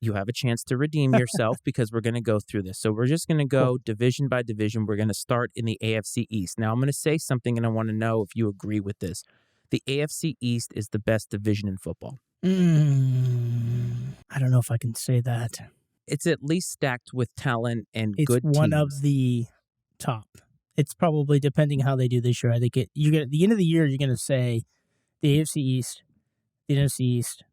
you have a chance to redeem yourself because we're going to go through this. So we're just going to go division by division. We're going to start in the AFC East. Now, I'm going to say something, and I want to know if you agree with this. The AFC East is the best division in football. I don't know if I can say that. It's at least stacked with talent and good teams. It's one of the top. It's probably, depending how they do this year, I think at the end of the year, you're going to say the AFC East, the NFC East,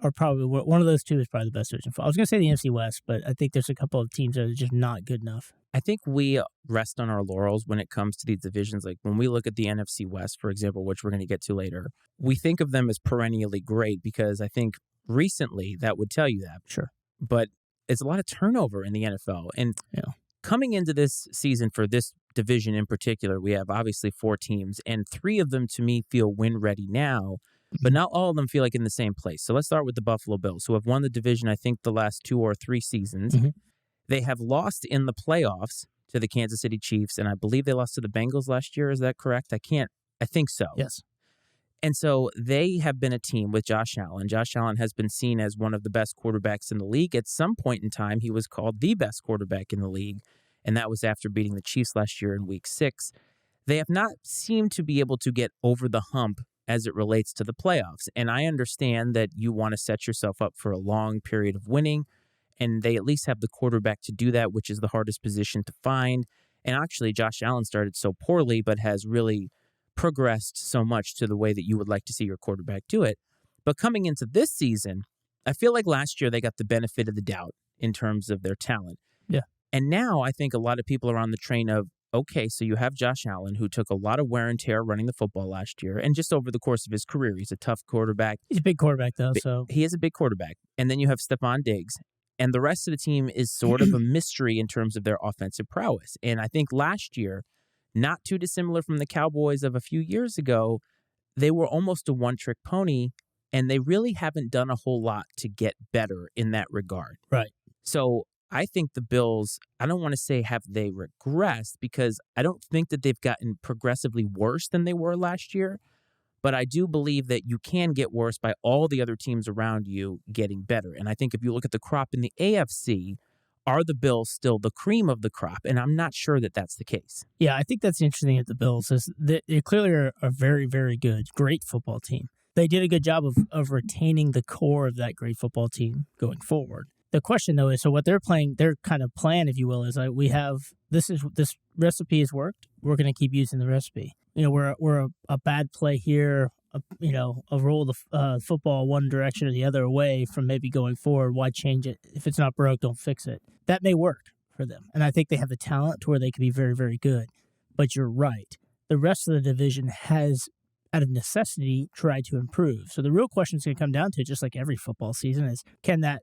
or probably one of those two is probably the best division. I was going to say the NFC West, but I think there's a couple of teams that are just not good enough. I think we rest on our laurels when it comes to these divisions. Like when we look at the NFC West, for example, which we're going to get to later, we think of them as perennially great because I think recently that would tell you that. Sure. But it's a lot of turnover in the NFL. And coming into this season for this division in particular, we have obviously 4 teams, and 3 of them to me feel win-ready now. But not all of them feel like in the same place. So let's start with the Buffalo Bills, who have won the division, I think, the last 2 or 3 seasons. Mm-hmm. They have lost in the playoffs to the Kansas City Chiefs, and I believe they lost to the Bengals last year. Is that correct? I think so. Yes. And so they have been a team with Josh Allen. Josh Allen has been seen as one of the best quarterbacks in the league. At some point in time, he was called the best quarterback in the league, and that was after beating the Chiefs last year in Week 6. They have not seemed to be able to get over the hump as it relates to the playoffs. And I understand that you want to set yourself up for a long period of winning, and they at least have the quarterback to do that, which is the hardest position to find. And actually, Josh Allen started so poorly, but has really progressed so much to the way that you would like to see your quarterback do it. But coming into this season, I feel like last year they got the benefit of the doubt in terms of their talent. Yeah. And now I think a lot of people are on the train of, okay, so you have Josh Allen, who took a lot of wear and tear running the football last year, and just over the course of his career, he's a tough quarterback. He's a big quarterback, though. So he is a big quarterback. And then you have Stephon Diggs, and the rest of the team is sort of a mystery in terms of their offensive prowess. And I think last year, not too dissimilar from the Cowboys of a few years ago, they were almost a one-trick pony, and they really haven't done a whole lot to get better in that regard. Right. So I think the Bills, I don't want to say have they regressed because I don't think that they've gotten progressively worse than they were last year, but I do believe that you can get worse by all the other teams around you getting better. And I think if you look at the crop in the AFC, are the Bills still the cream of the crop? And I'm not sure that that's the case. Yeah, I think that's interesting at the Bills is that they clearly are a very, very good, great football team. They did a good job of retaining the core of that great football team going forward. The question, though, is so what they're playing, their kind of plan, if you will, is like we have this recipe has worked. We're going to keep using the recipe. You know, we're a bad play here. A roll the football one direction or the other away from maybe going forward. Why change it? If it's not broke, don't fix it. That may work for them, and I think they have the talent to where they can be very, very good. But you're right. The rest of the division has, out of necessity, tried to improve. So the real question is going to come down to, just like every football season, is can that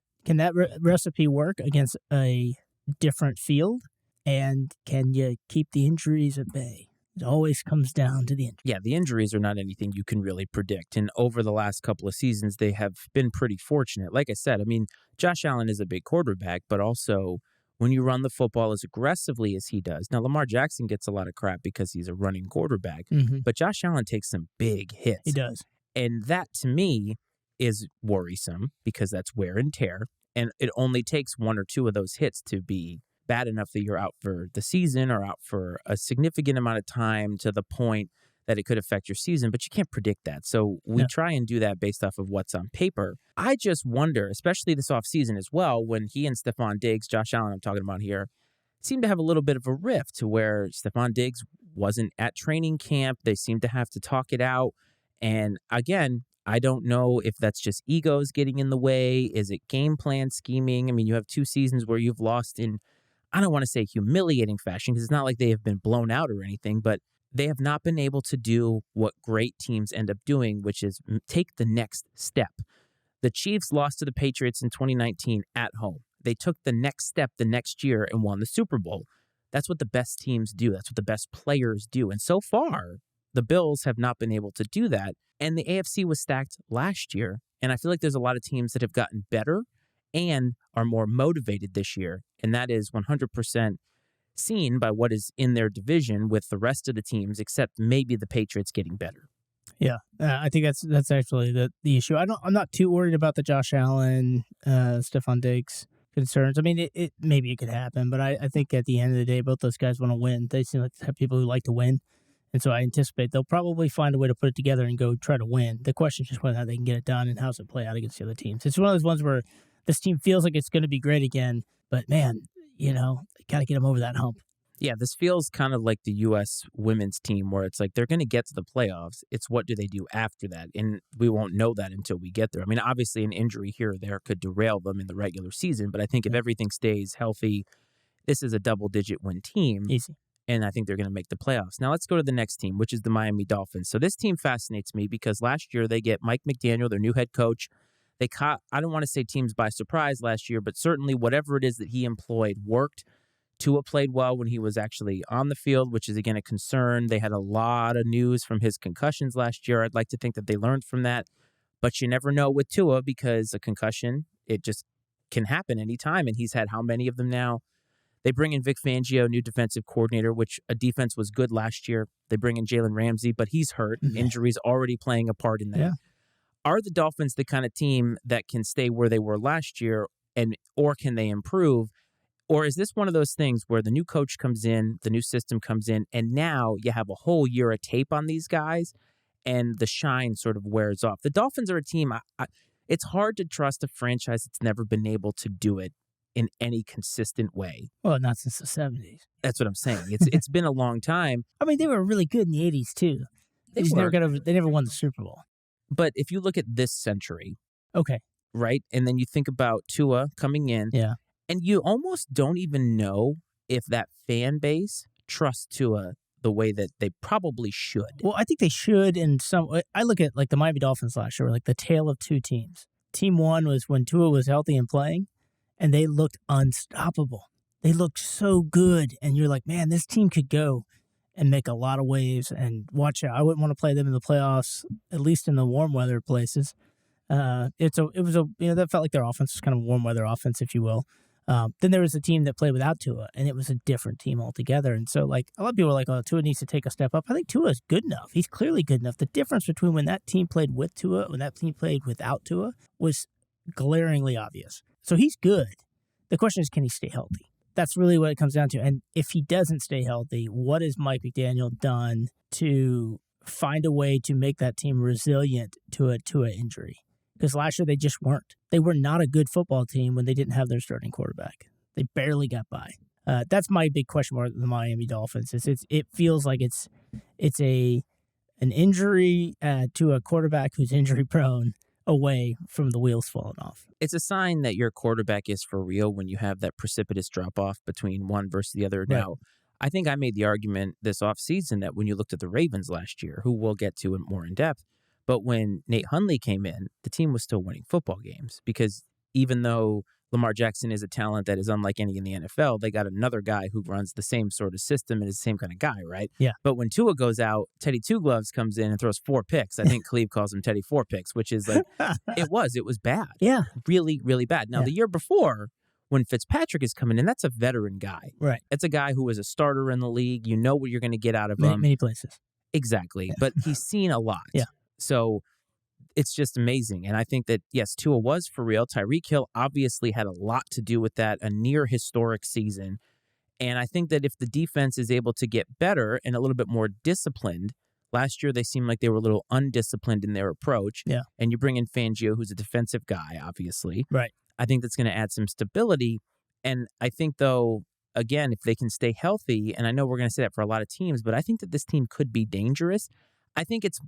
recipe work against a different field? And can you keep the injuries at bay? It always comes down to the injuries. Yeah, the injuries are not anything you can really predict. And over the last couple of seasons, they have been pretty fortunate. Like I said, I mean, Josh Allen is a big quarterback, but also when you run the football as aggressively as he does. Now, Lamar Jackson gets a lot of crap because he's a running quarterback, but Josh Allen takes some big hits. He does. And that, to me, is worrisome because that's wear and tear. And it only takes 1 or 2 of those hits to be bad enough that you're out for the season or out for a significant amount of time to the point that it could affect your season, but you can't predict that. So we try and do that based off of what's on paper. I just wonder, especially this offseason as well, when he and Stephon Diggs, Josh Allen I'm talking about here, seem to have a little bit of a rift to where Stephon Diggs wasn't at training camp. They seem to have to talk it out. And again, I don't know if that's just egos getting in the way. Is it game plan scheming? I mean, you have 2 seasons where you've lost in, I don't want to say humiliating fashion because it's not like they have been blown out or anything, but they have not been able to do what great teams end up doing, which is take the next step. The Chiefs lost to the Patriots in 2019 at home. They took the next step the next year and won the Super Bowl. That's what the best teams do. That's what the best players do. And so far, the Bills have not been able to do that. And the AFC was stacked last year. And I feel like there's a lot of teams that have gotten better and are more motivated this year. And that is 100% seen by what is in their division with the rest of the teams, except maybe the Patriots getting better. Yeah, I think that's actually the issue. I'm not too worried about the Josh Allen, Stephon Diggs concerns. I mean, maybe it could happen, but I think at the end of the day, both those guys want to win. They seem like the type of people who like to win, and so I anticipate they'll probably find a way to put it together and go try to win. The question is just whether or not they can get it done and how does it play out against the other teams. It's one of those ones where this team feels like it's going to be great again, but man, got to get them over that hump. Yeah, this feels kind of like the U.S. women's team where it's like they're going to get to the playoffs. It's what do they do after that? And we won't know that until we get there. I mean, obviously an injury here or there could derail them in the regular season, but I think if everything stays healthy, this is a double-digit win team. Easy. And I think they're going to make the playoffs. Now let's go to the next team, which is the Miami Dolphins. So this team fascinates me because last year they get Mike McDaniel, their new head coach. They caught, I don't want to say teams by surprise last year, but certainly whatever it is that he employed worked. Tua played well when he was actually on the field, which is, again, a concern. They had a lot of news from his concussions last year. I'd like to think that they learned from that. But you never know with Tua because a concussion, it just can happen anytime. And he's had how many of them now? They bring in Vic Fangio, new defensive coordinator, which a defense was good last year. They bring in Jalen Ramsey, but he's hurt. Injuries already playing a part in that. Yeah. Are the Dolphins the kind of team that can stay where they were last year, or can they improve? Or is this one of those things where the new coach comes in, the new system comes in, and now you have a whole year of tape on these guys, and the shine sort of wears off? The Dolphins are a team, it's hard to trust a franchise that's never been able to do it in any consistent way. Well, not since the 70s. That's what I'm saying. It's been a long time. I mean, they were really good in the 80s, too. They never won the Super Bowl. But if you look at this century, okay, right, and then you think about Tua coming in, yeah. And you almost don't even know if that fan base trusts Tua the way that they probably should. Well, I think they should in some way. I look at like the Miami Dolphins last year, like the tale of two teams. Team one was when Tua was healthy and playing, and they looked unstoppable. They looked so good, and you're like, man, this team could go and make a lot of waves and watch out. I wouldn't want to play them in the playoffs, at least in the warm weather places. That felt like their offense was kind of a warm weather offense, if you will. Then there was a team that played without Tua, and it was a different team altogether. And so, like, a lot of people are like, oh, Tua needs to take a step up. I think Tua is good enough. He's clearly good enough. The difference between when that team played with Tua and when that team played without Tua was glaringly obvious. So he's good. The question is, can he stay healthy? That's really what it comes down to. And if he doesn't stay healthy, what has Mike McDaniel done to find a way to make that team resilient to a Tua injury? Because last year they just weren't. They were not a good football team when they didn't have their starting quarterback. They barely got by. That's my big question mark with the Miami Dolphins. It feels like it's an injury to a quarterback who's injury prone away from the wheels falling off. It's a sign that your quarterback is for real when you have that precipitous drop off between one versus the other. Right. Now, I think I made the argument this offseason that when you looked at the Ravens last year, who we'll get to more in depth, but when Nate Hundley came in, the team was still winning football games because even though Lamar Jackson is a talent that is unlike any in the NFL, they got another guy who runs the same sort of system and is the same kind of guy, right? Yeah. But when Tua goes out, Teddy Two Gloves comes in and throws 4 picks. I think Cleve calls him Teddy 4 picks, which is like, it was bad. Yeah. Really, really bad. Now, the year before, when Fitzpatrick is coming in, that's a veteran guy. Right. It's a guy who was a starter in the league. You know what you're going to get out of him. Many places. Exactly. But he's seen a lot. Yeah. So it's just amazing. And I think that, yes, Tua was for real. Tyreek Hill obviously had a lot to do with that, a near historic season. And I think that if the defense is able to get better and a little bit more disciplined, last year they seemed like they were a little undisciplined in their approach. Yeah. And you bring in Fangio, who's a defensive guy, obviously. Right. I think that's going to add some stability. And I think, though, again, if they can stay healthy, and I know we're going to say that for a lot of teams, but I think that this team could be dangerous. I think it's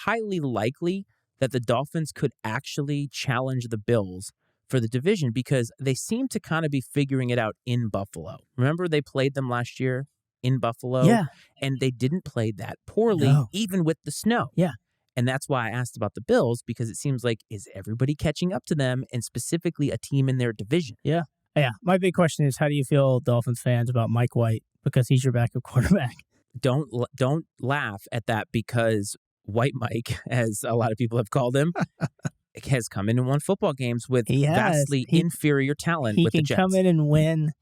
highly likely that the Dolphins could actually challenge the Bills for the division because they seem to kind of be figuring it out in Buffalo. Remember they played them last year in Buffalo? Yeah. And they didn't play that poorly, even with the snow. Yeah. And that's why I asked about the Bills because it seems like, is everybody catching up to them and specifically a team in their division? Yeah. Yeah. My big question is, how do you feel, Dolphins fans, about Mike White because he's your backup quarterback? Don't laugh at that because White Mike, as a lot of people have called him, has come in and won football games with vastly inferior talent with the Jets. He can come in and win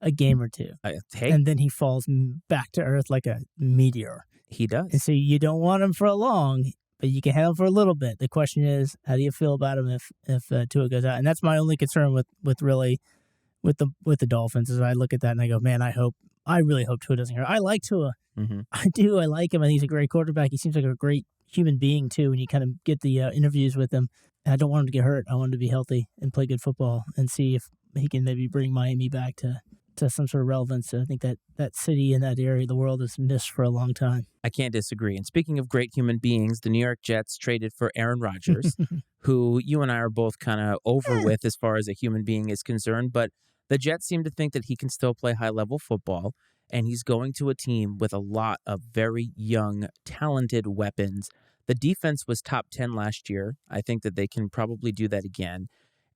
a game or two. Hey. And then he falls back to earth like a meteor. He does. And so you don't want him for long, but you can have him for a little bit. The question is, how do you feel about him if Tua goes out? And that's my only concern with the Dolphins. Is I look at that and I go, man, I really hope Tua doesn't hurt. I like Tua. Mm-hmm. I do. I like him. I think he's a great quarterback. He seems like a great human being too. When you kind of get the interviews with him, and I don't want him to get hurt. I want him to be healthy and play good football and see if he can maybe bring Miami back to some sort of relevance. I think that city and that area of the world has missed for a long time. I can't disagree. And speaking of great human beings, the New York Jets traded for Aaron Rodgers, who you and I are both kind of over with as far as a human being is concerned. But the Jets seem to think that he can still play high-level football, and he's going to a team with a lot of very young, talented weapons. The defense was top 10 last year. I think that they can probably do that again.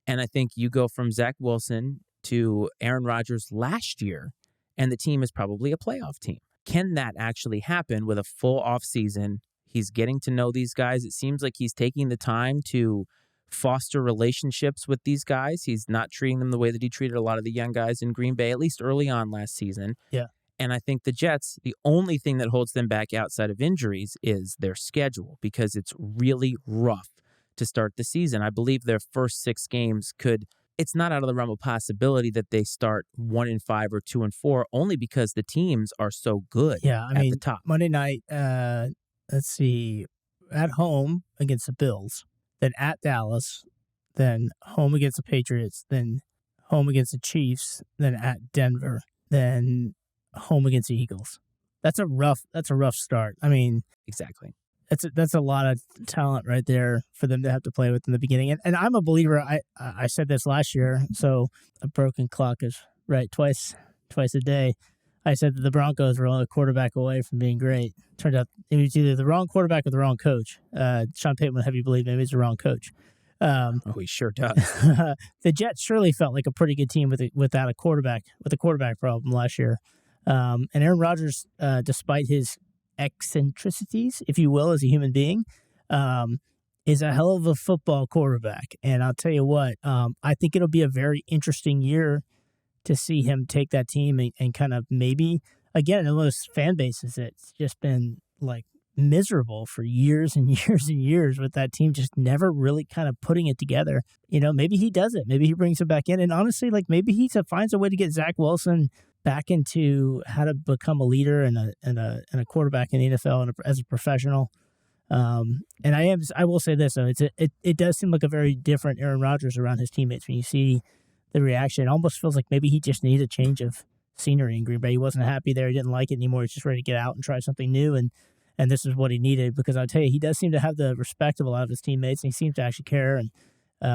And I think you go from Zach Wilson to Aaron Rodgers last year, and the team is probably a playoff team. Can that actually happen with a full offseason? He's getting to know these guys. It seems like he's taking the time to foster relationships with these guys. He's not treating them the way that he treated a lot of the young guys in Green Bay, at least early on last season. Yeah. And I think the Jets, the only thing that holds them back outside of injuries is their schedule, because it's really rough to start the season. I believe their first 6 games it's not out of the realm of possibility that they start 1-5 or 2-4, only because the teams are so good at the top. Monday night, let's see, at home against the Bills, then at Dallas, then home against the Patriots, then home against the Chiefs, then at Denver, then home against the Eagles. That's a rough start. I mean, exactly. That's a lot of talent right there for them to have to play with in the beginning. And I'm a believer. I said this last year, so a broken clock is right twice a day. I said that the Broncos were only a quarterback away from being great. Turned out it was either the wrong quarterback or the wrong coach. Sean Payton would have you believe maybe it's the wrong coach. He sure does. The Jets surely felt like a pretty good team without a quarterback, with a quarterback problem last year. And Aaron Rodgers, despite his eccentricities, if you will, as a human being, is a hell of a football quarterback. And I'll tell you what, I think it'll be a very interesting year to see him take that team and kind of maybe, again, in most fan bases, it's just been like miserable for years and years and years with that team just never really kind of putting it together. Maybe he does it. Maybe he brings it back in. And honestly, like maybe he finds a way to get Zach Wilson back into how to become a leader and a quarterback in the NFL and as a professional. And I will say this though, it does seem like a very different Aaron Rodgers around his teammates. When you see the reaction, it almost feels like maybe he just needed a change of scenery in Green Bay. He wasn't happy there. He didn't like it anymore. He's just ready to get out and try something new. And this is what he needed, because I'll tell you, he does seem to have the respect of a lot of his teammates, and he seems to actually care. And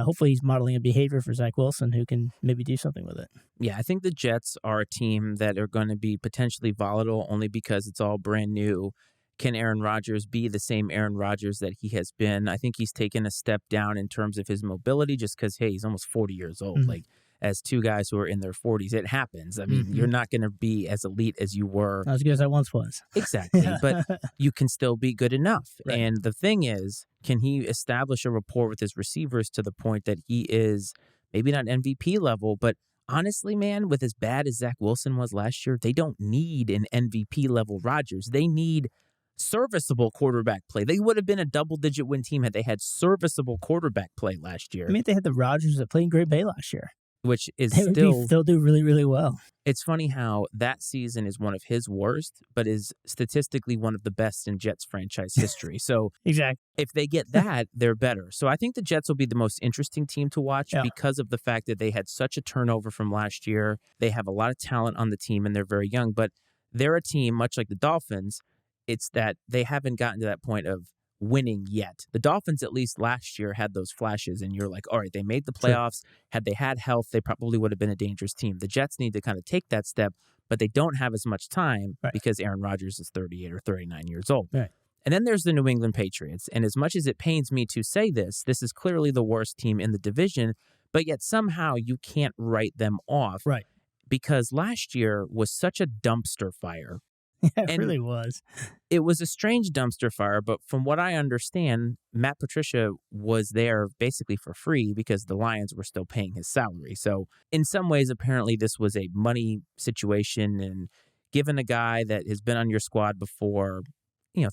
hopefully he's modeling a behavior for Zach Wilson who can maybe do something with it. Yeah, I think the Jets are a team that are going to be potentially volatile only because it's all brand new. Can Aaron Rodgers be the same Aaron Rodgers that he has been? I think he's taken a step down in terms of his mobility just because, hey, he's almost 40 years old. Mm-hmm. Like, as two guys who are in their 40s, it happens. I mean, you're not going to be as elite as you were. Not as good as I once was. Exactly. But you can still be good enough. Right. And the thing is, can he establish a rapport with his receivers to the point that he is maybe not MVP level, but honestly, man, with as bad as Zach Wilson was last year, they don't need an MVP level Rodgers. They need serviceable quarterback play. They would have been a double-digit win team had they had serviceable quarterback play last year. I mean, if they had the Rodgers that played in Green Bay last year, which is they'll do really, really well. It's funny how that season is one of his worst, but is statistically one of the best in Jets franchise history. So exactly, if they get that, they're better. So I think the Jets will be the most interesting team to watch because of the fact that they had such a turnover from last year. They have a lot of talent on the team, and they're very young. But they're a team, much like the Dolphins, it's that they haven't gotten to that point of winning yet. The Dolphins, at least last year, had those flashes, and you're like, all right, they made the playoffs. Sure. Had they had health, they probably would have been a dangerous team. The Jets need to kind of take that step, but they don't have as much time because Aaron Rodgers is 38 or 39 years old. Right. And then there's the New England Patriots. And as much as it pains me to say this is clearly the worst team in the division, but yet somehow you can't write them off. Right. Because last year was such a dumpster fire. Yeah, it really was. It was a strange dumpster fire, but from what I understand, Matt Patricia was there basically for free because the Lions were still paying his salary. So in some ways, apparently this was a money situation, and given a guy that has been on your squad before,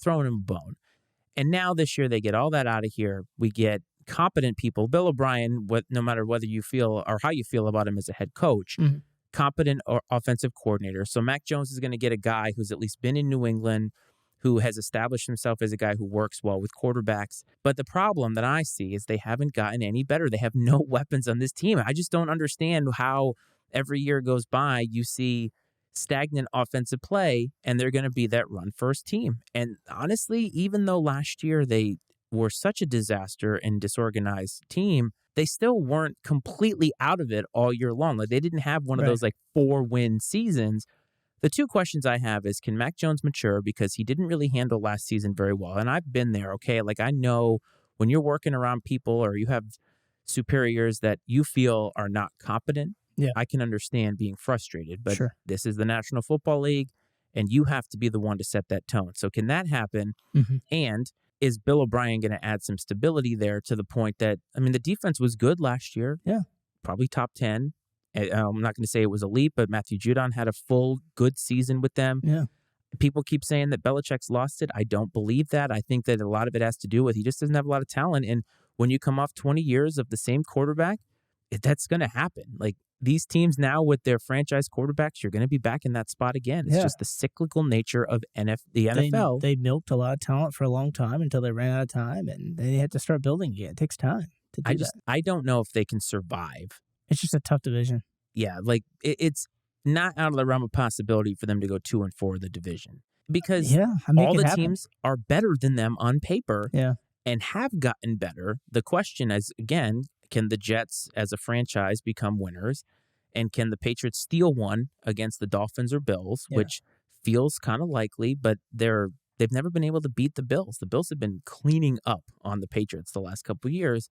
throwing him a bone. And now this year they get all that out of here. We get competent people. Bill O'Brien, no matter whether you feel or how you feel about him as a head coach, competent or offensive coordinator. So Mac Jones is going to get a guy who's at least been in New England, who has established himself as a guy who works well with quarterbacks. But the problem that I see is they haven't gotten any better. They have no weapons on this team. I just don't understand how every year goes by, you see stagnant offensive play, and they're going to be that run-first team. And honestly, even though last year they were such a disaster and disorganized team, they still weren't completely out of it all year long. Like, they didn't have one of those 4-win seasons. The two questions I have is, can Mac Jones mature? Because he didn't really handle last season very well. And I've been there, okay? Like, I know when you're working around people or you have superiors that you feel are not competent, I can understand being frustrated. But this is the National Football League, and you have to be the one to set that tone. So can that happen? And is Bill O'Brien going to add some stability there to the point that, I mean, the defense was good last year. Probably top 10. I'm not going to say it was elite, but Matthew Judon had a full good season with them. People keep saying that Belichick's lost it. I don't believe that. I think that a lot of it has to do with he just doesn't have a lot of talent. And when you come off 20 years of the same quarterback, that's going to happen. Like, these teams now with their franchise quarterbacks, you're going to be back in that spot again. It's just the cyclical nature of the NFL. They milked a lot of talent for a long time until they ran out of time, and they had to start building again. It takes time to do that. I don't know if they can survive. It's just a tough division. Yeah, like it's not out of the realm of possibility for them to go 2-4 the division, because all the teams are better than them on paper and have gotten better. The question is, again, can the Jets as a franchise become winners? And can the Patriots steal one against the Dolphins or Bills, which feels kind of likely, but they've never been able to beat the Bills. The Bills have been cleaning up on the Patriots the last couple of years.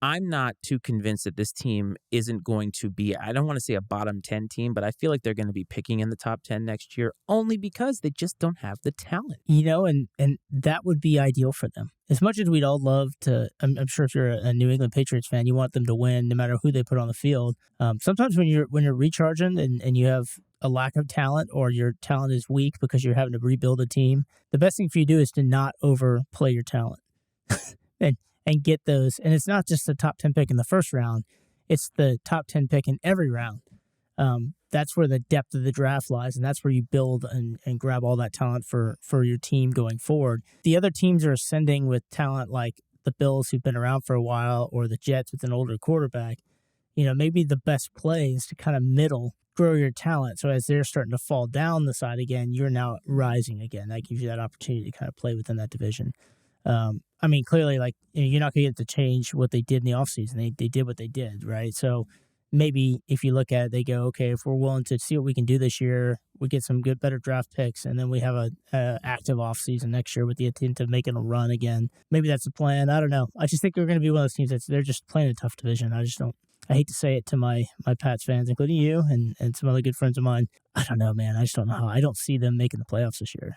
I'm not too convinced that this team isn't going to be, I don't want to say a bottom 10 team, but I feel like they're going to be picking in the top 10 next year only because they just don't have the talent. You know, and that would be ideal for them. As much as we'd all love to, I'm sure if you're a New England Patriots fan, you want them to win no matter who they put on the field. Sometimes when you're recharging and you have a lack of talent or your talent is weak because you're having to rebuild a team, the best thing for you to do is to not overplay your talent. And get those. And it's not just the top 10 pick in the first round. It's the top 10 pick in every round. That's where the depth of the draft lies, and that's where you build and grab all that talent for your team going forward. The other teams are ascending with talent like the Bills, who've been around for a while, or the Jets with an older quarterback. You know, maybe the best play is to kind of grow your talent. So as they're starting to fall down the side again, you're now rising again. That gives you that opportunity to kind of play within that division. I mean, clearly, like, you're not going to get to change what they did in the offseason. They did what they did, right? So maybe if you look at it, they go, okay, if we're willing to see what we can do this year, we get some better draft picks, and then we have a active offseason next year with the intent of making a run again. Maybe that's the plan. I don't know. I just think they're going to be one of those teams they're just playing a tough division. I hate to say it to my Pats fans, including you and some other good friends of mine. I don't know, man. I just don't know how. I don't see them making the playoffs this year.